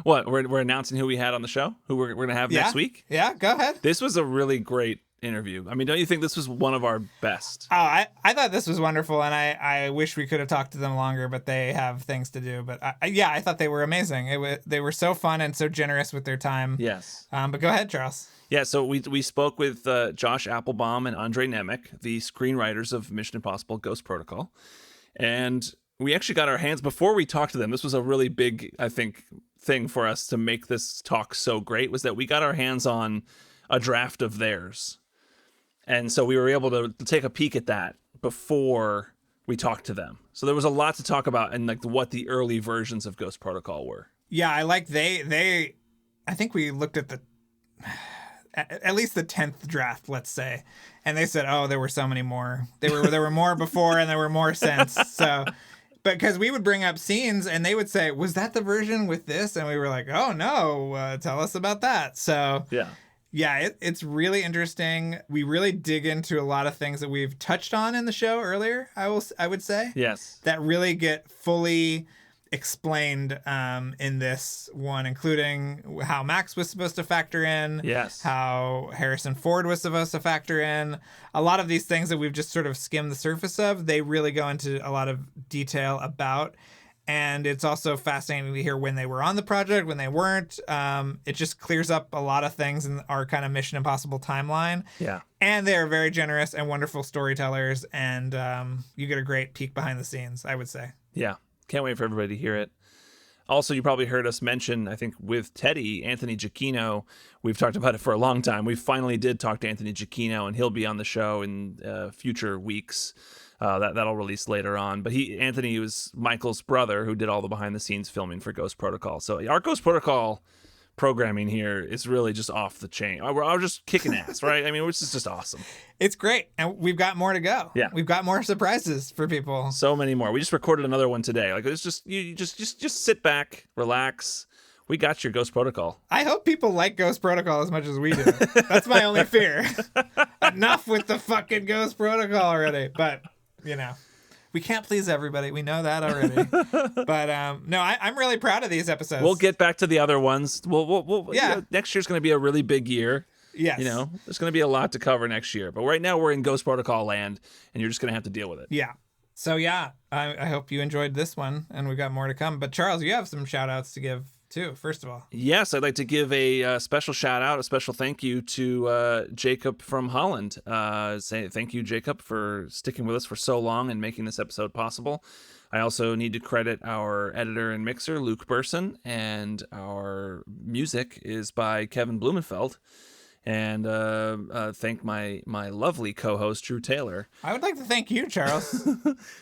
[SPEAKER 2] What? We're announcing who we had on the show? Who we're going to have next week?
[SPEAKER 1] Yeah, go ahead.
[SPEAKER 2] This was a really great interview. I mean, don't you think this was one of our best?
[SPEAKER 1] Oh, I thought this was wonderful, and I wish we could have talked to them longer, but they have things to do. But I thought they were amazing. They were so fun and so generous with their time.
[SPEAKER 2] Yes.
[SPEAKER 1] But go ahead, Charles.
[SPEAKER 2] Yeah, so we spoke with Josh Applebaum and Andre Nemec, the screenwriters of Mission Impossible Ghost Protocol. And we actually got our hands, before we talked to them, this was a really big, I think, thing for us to make this talk so great, was that we got our hands on a draft of theirs. And so we were able to take a peek at that before we talked to them. So there was a lot to talk about and like what the early versions of Ghost Protocol were.
[SPEAKER 1] Yeah, I like I think we looked at at least the 10th draft, let's say. And they said, oh, there were so many more. There were more before and there were more since. So, because we would bring up scenes and they would say, was that the version with this? And we were like, oh, no, tell us about that. So, yeah, it's really interesting. We really dig into a lot of things that we've touched on in the show earlier, I would say.
[SPEAKER 2] Yes.
[SPEAKER 1] That really get fully explained in this one, including how Max was supposed to factor in.
[SPEAKER 2] Yes.
[SPEAKER 1] How Harrison Ford was supposed to factor in. A lot of these things that we've just sort of skimmed the surface of, they really go into a lot of detail about. And it's also fascinating to hear when they were on the project, when they weren't. It just clears up a lot of things in our kind of Mission Impossible timeline.
[SPEAKER 2] Yeah.
[SPEAKER 1] And they're very generous and wonderful storytellers. And you get a great peek behind the scenes, I would say.
[SPEAKER 2] Yeah. Can't wait for everybody to hear it. Also, you probably heard us mention, I think, with Teddy, Anthony Giacchino. We've talked about it for a long time. We finally did talk to Anthony Giacchino, and he'll be on the show in future weeks. That'll release later on. But Anthony was Michael's brother who did all the behind-the-scenes filming for Ghost Protocol. So our Ghost Protocol programming here is really just off the chain. We're just kicking ass, right? I mean, which is just awesome.
[SPEAKER 1] It's great. And we've got more to go.
[SPEAKER 2] Yeah.
[SPEAKER 1] We've got more surprises for people.
[SPEAKER 2] So many more. We just recorded another one today. Like, it's just, you just sit back, relax. We got your Ghost Protocol.
[SPEAKER 1] I hope people like Ghost Protocol as much as we do. That's my only fear. Enough with the fucking Ghost Protocol already. But, we can't please everybody. We know that already. But no, I'm really proud of these episodes.
[SPEAKER 2] We'll get back to the other ones. We'll next year's going to be a really big year.
[SPEAKER 1] Yes.
[SPEAKER 2] There's going to be a lot to cover next year. But right now we're in Ghost Protocol land, and you're just going to have to deal with it.
[SPEAKER 1] Yeah. So, I hope you enjoyed this one, and we've got more to come. But, Charles, you have some shout-outs to give, too, first of all.
[SPEAKER 2] Yes, I'd like to give a special shout-out, a special thank you to Jacob from Holland. Say thank you, Jacob, for sticking with us for so long and making this episode possible. I also need to credit our editor and mixer, Luke Burson, and our music is by Kevin Blumenfeld. And thank my lovely co-host, Drew Taylor.
[SPEAKER 1] I would like to thank you, Charles.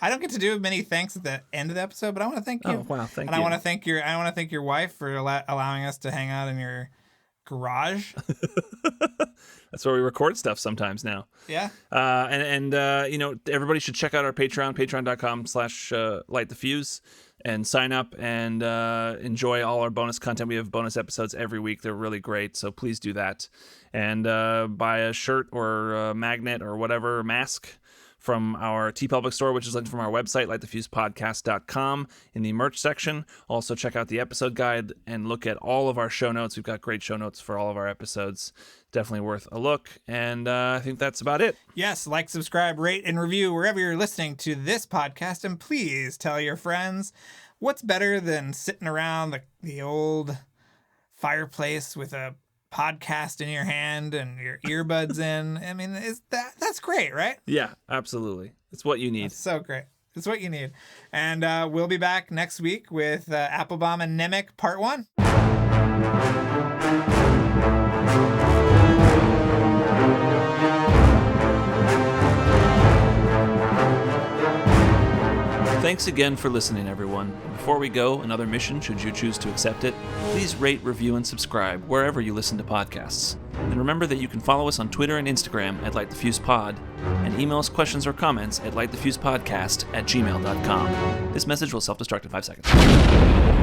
[SPEAKER 1] I don't get to do many thanks at the end of the episode, but I want to thank you.
[SPEAKER 2] Oh, wow, thank you.
[SPEAKER 1] And I want to thank your wife for allowing us to hang out in your garage.
[SPEAKER 2] That's where we record stuff sometimes now.
[SPEAKER 1] Yeah.
[SPEAKER 2] And everybody should check out our Patreon, patreon.com/LightTheFuse, and sign up and enjoy all our bonus content. We have bonus episodes every week. They're really great, so please do that. And buy a shirt or a magnet or whatever, mask, from our TeePublic store, which is linked from our website, LightTheFusePodcast.com, in the merch section. Also, check out the episode guide and look at all of our show notes. We've got great show notes for all of our episodes. Definitely worth a look. And I think that's about it.
[SPEAKER 1] Yes, like, subscribe, rate, and review wherever you're listening to this podcast. And please tell your friends, what's better than sitting around the old fireplace with a podcast in your hand and your earbuds in. I mean, that's great, right?
[SPEAKER 2] Yeah, absolutely. It's what you need.
[SPEAKER 1] That's so great. It's what you need. And we'll be back next week with Applebaum and Nemec Part 1.
[SPEAKER 2] Thanks again for listening, everyone. Before we go, another mission, should you choose to accept it, please rate, review, and subscribe wherever you listen to podcasts. And remember that you can follow us on Twitter and Instagram at LightTheFusePod, and email us questions or comments at lightthefusepodcast@gmail.com. This message will self-destruct in 5 seconds.